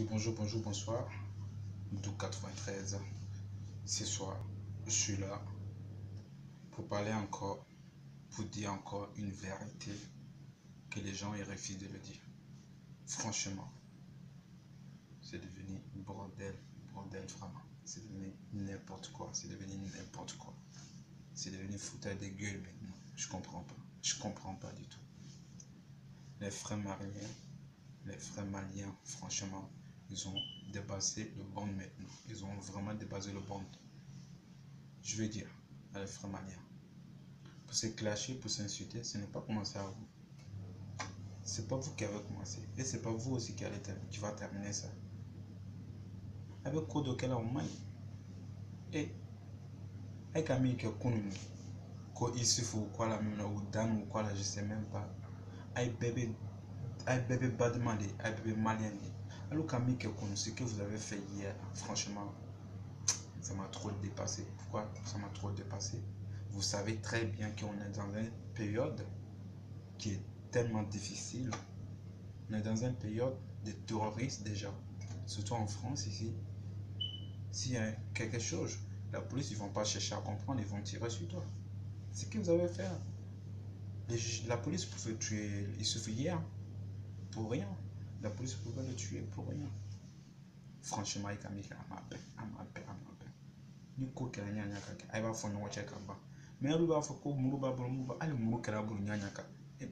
Oui, bonjour, bonjour, bonsoir. Dou 93. Ce soir, je suis là pour parler encore, pour dire encore une vérité que les gens ils refusent de le dire. Franchement, c'est devenu bordel, bordel vraiment. C'est devenu n'importe quoi, c'est devenu n'importe quoi. C'est devenu foutage de gueule maintenant. Je comprends pas. Je comprends pas du tout. Les frères maliens, franchement, ils ont dépassé le bond maintenant. Ils ont vraiment dépassé le bond. Je veux dire à les frères maliens, pour se clasher, pour s'insulter, ce n'est pas commencé à vous. C'est pas vous qui avez commencé. Et c'est pas vous aussi qui va terminer ça. Avec quoi de quel moment et avec ami qui connu quoi ici faut quoi la même ou dan ou quoi là je sais même pas. Ay bébé bas demandé, ay bébé malien. Alors qu'ami qui connu ce que vous avez fait hier, franchement, ça m'a trop dépassé. Pourquoi ça m'a trop dépassé? Vous savez très bien qu'on est dans une période qui est tellement difficile. On est dans une période de terroristes déjà, surtout en France ici. S'il y a quelque chose, la police, ils vont pas chercher à comprendre, ils vont tirer sur toi. C'est ce que vous avez fait. La police pouvait tuer, il suffit hier, pour rien. La police pouvait le tuer pour rien. Franchement, il a mis à ma peine, à ma peine, à ma peine. Ni ko kɛra ɲaɲa ka kɛ a b'a fɔ ɲɔgɔn cɛ ka ban mais olu b'a fɔ ko muru b'a bolo muru hali muru kɛra bolo ɲaɲa kan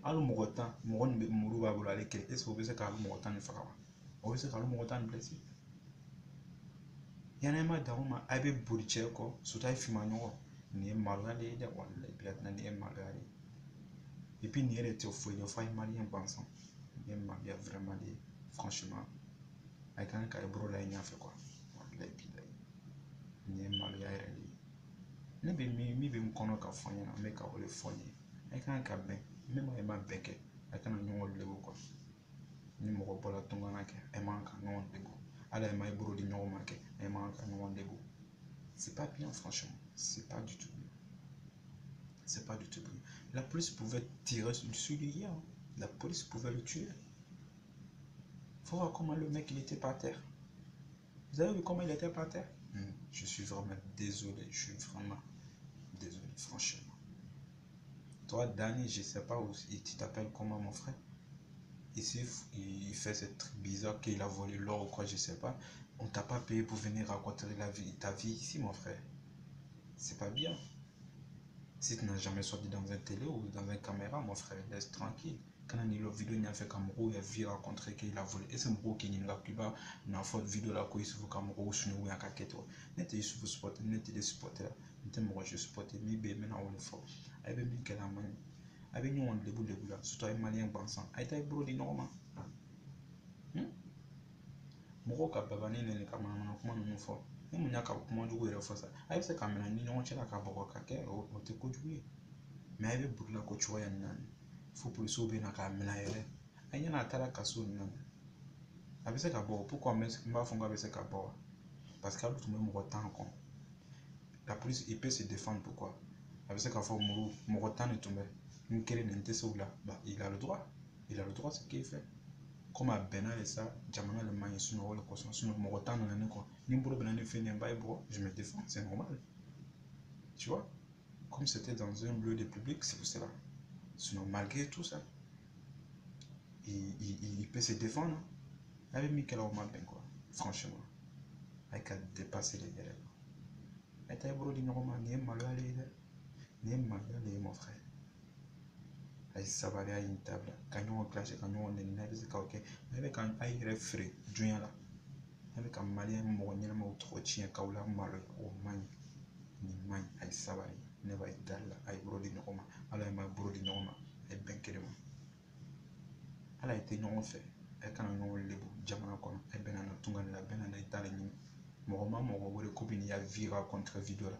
hali mɔgɔ tan mɔgɔ nin bɛ muru b'a bolo ale kelen est-ce que o bɛ se k'ale mɔgɔ tan nin faga wa o bɛ se k'ale mɔgɔ tan nin blessé ɲɛnɛma da o ma a bɛ boli cɛ kɔ surtout a ye finma ɲɔgɔn nin ye maloya de ye dɛ walayi bi nin ye maloya de ye et puis nin yɛrɛ tɛ foyi ye fo a ye maliyɛn gansan nin ye maloya vraiment de ye franchement a kan ka i bolo la i ɲɛfɛ quoi walayi bi nin ye maloya yɛrɛ de ye ne bɛ min bɛ n kɔnɔ ka fɔ n ɲɛna n bɛ ka o de fɔ n ye a kan ka bɛn même a ma bɛn kɛ a kana ɲɔgɔn lebu quoi ni mɔgɔ bɔra tɔn ka kɛ a man ka ɲɔgɔn lebu hali a ma i bolo di ɲɔgɔn ma kɛ a man ka ɲɔgɔn lebu c'est pas bien franchement c'est pas du tout bien c'est pas du tout bien la police pouvait tirer sur lui hier la police pouvait le tuer faut voir comment le mec il était par terre vous avez vu comment il était par terre je suis vraiment désolé je suis vraiment désolé franchement. Toi, Danny, je sais pas où tu t'appelles comment mon frère. Ici, il fait ce truc bizarre qu'il a volé l'or ou quoi, je sais pas. On t'a pas payé pour venir raconter ta vie ici, mon frère. C'est pas bien. Si tu n'as jamais sorti dans un télé ou dans une caméra, mon frère, laisse tranquille. Quand on a une vidéo, il a fait comme il a vu raconter qu'il a volé. Et c'est un qui n'a pas une faute vidéo là, qu'il se fait comme sur nous, il y a quelque chose. N'était pas supporter, n'était pas supporter. N'était pas supporter, mais bien maintenant on le fait. Et bien, il y a un avec nous on lebu la surtout ay malien bansan ay tay bro di normal mɔgɔw ka babani ne ka manamana kuma ninnu fɔ ni mun y'a ka kuma jugu yɛrɛ fɔ sa a bɛ se ka minɛ ni ɲɔgɔn cɛla ka bɔgɔ ka kɛ o tɛ kojugu ye mais a bɛ burula ko cogoya nin na fo polisiw bɛ na k'a minɛ yɛrɛ a ɲɛna a taara kaso nin na a bɛ se ka bɔ pourquoi n b'a fɔ k'a bɛ se ka bɔ wa parce que hali tun bɛ mɔgɔ tan kɔnɔ la police il peut se défendre pourquoi a bɛ se k'a fɔ mɔgɔ tan de tun bɛ une kelen nin tɛ se o la il a le droit ce qu'il fait comme a bɛnna de sa jamana le man ɲi sunɔgɔ le kɔsɔn sinon mɔgɔ tan nana ne kɔ ni n bolo bɛna ne fɛ nin n b'a ye bɔ je me défends c'est normal tu vois comme c'était dans un lieu de public c'est pour cela sinon malgré tout ça il peut se défendre avec Mikel Oma ben quoi franchement avec à dépasser les délais et t'as bolo di ɲɔgɔn ma nin ye maloya le ye dɛ nin ye maloya le ye mon frère a ye sabali a ye nin dabila ka ɲɔgɔn clash ka ɲɔgɔn nɛni n'a bɛ se k'aw kɛ a bɛ ka a yɛrɛ feere dunuya la a bɛ ka maliyɛn mɔgɔ ɲɛnamaw tɔgɔ tiɲɛ k'aw la maloya o man ɲi nin man ɲi a ye sabali ne b'a ye dali la a ye bolo di ɲɔgɔn ma ala ye ma bolo di ɲɔgɔn ma a ye bɛn kelen ma ala ye tɛ ɲɔgɔn fɛ a kana ɲɔgɔn lebu jamana kɔnɔ a bɛna na tunga de la a bɛna na i ta de ɲini mɔgɔ ma mɔgɔ wele ko bɛ n'i ya vivre contre vidéo la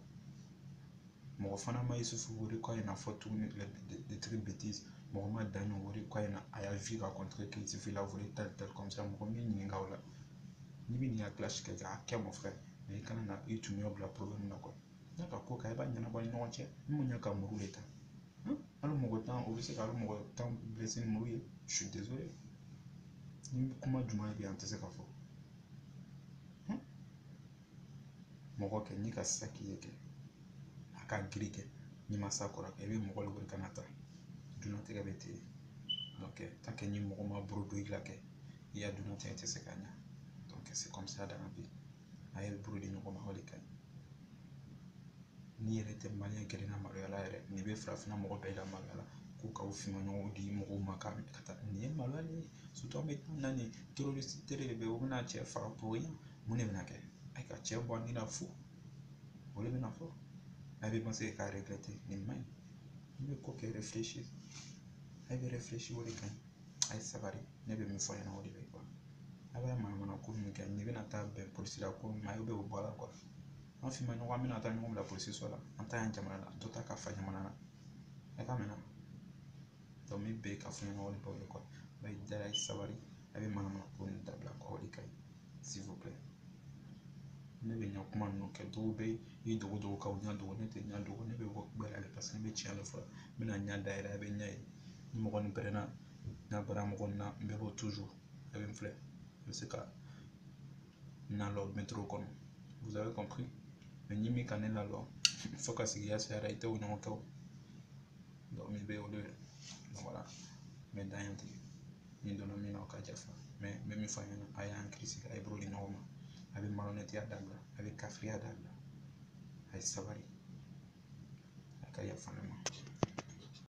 mɔgɔ fana ma Isufu wele k'a ye na fɔ tuguni des trucs bêtises mɔgɔ ma Dani wele k'a ye na a y'a vu raconter que Isufu l'a volé tel comme ça mɔgɔ min ɲininka o la n'i bɛ n'i ya clash kɛ a kɛ mon frère mais i kana na i tun y'o bila problème na quoi n'a ka ko kɛ i b'a ɲɛnabɔ ni ɲɔgɔn cɛ ni mun y'a ka muru de ta hali mɔgɔ tan o bɛ se ka hali mɔgɔ tan blessé ni muru ye je suis désolé ni kuma jumɛn bɛ yan n tɛ se ka fɔ mɔgɔ kɛ n'i ka saki ye kɛ a ka giri kɛ n'i ma sa kɔrɔ kɛ i bɛ mɔgɔ le wele ka na ta dunatigɛ bɛ ten donc tant que ni mɔgɔ ma bolo don i la kɛ i ya dunatigɛ tɛ se ka ɲa donc c'est comme ça dans la vie a ye bolo di ɲɔgɔn ma o de ka ɲi n'i yɛrɛ tɛ maliyɛn kelen na maloya la yɛrɛ nin bɛ farafinna mɔgɔ bɛɛ la maloya la k'u k'aw finma ɲɔgɔn di mɔgɔw ma ka taa nin ye maloya de ye surtout an bɛ taa na nin terroriste de bɛ u bɛna cɛ faga pour rien mun de bɛna kɛ a ka cɛ bɔ ni na fo o de bɛna fɔ a bɛ penser k'a regretter nin man ɲi n'i bɛ ko kɛ réfléchir a bɛ réfléchir o de ka ɲi a ye sabari ne bɛ min fɔ ɲɛna o de bɛ quoi a bɛ manamana ko min kɛ n'i bɛna taa bɛn polisi la ko min ma a bɛ o bɔ a la quoi an finma ɲɔgɔn an bɛna taa ɲɔgɔn bila polisiso la an ta yan jamana la dɔ ta ka fa jamana na e ka mɛnna donc min bɛ ka fɔ ɲɛna o de b'o ye quoi ba i dara i sabari a bɛ manamana ko nin dabila quoi o de ka ɲi s'il vous plaît ne bɛ ɲa kuma ninnu kɛ dɔw bɛ i dogo ka ɲa dogo ne tɛ ɲa dogo ne bɛ bɔ gbɛrɛ de parce que ne bɛ tiɲɛ de fɔ n bɛna ɲa dayɛlɛ a bɛ ɲa ye ni mɔgɔ nin pɛrɛnna n'a bara mɔgɔ nin na n bɛ bɔ toujours a bɛ n filɛ n bɛ se ka na lɔ métro kɔnɔ vous avez compris mais ni min ka ne lalɔ fo ka sigiya sayara i tɛ o ɲɔgɔn kɛ o donc min bɛ o de donc voilà n bɛ dan yan ten ni donna min na o ka jafa mais n bɛ min fɔ a ɲɛna a y'an hakili sigi a ye bolo di ɲɔgɔn ma a bɛ malhonnêteya dabila a bɛ kafiriya dabila a ye sabari a ka yafa ne ma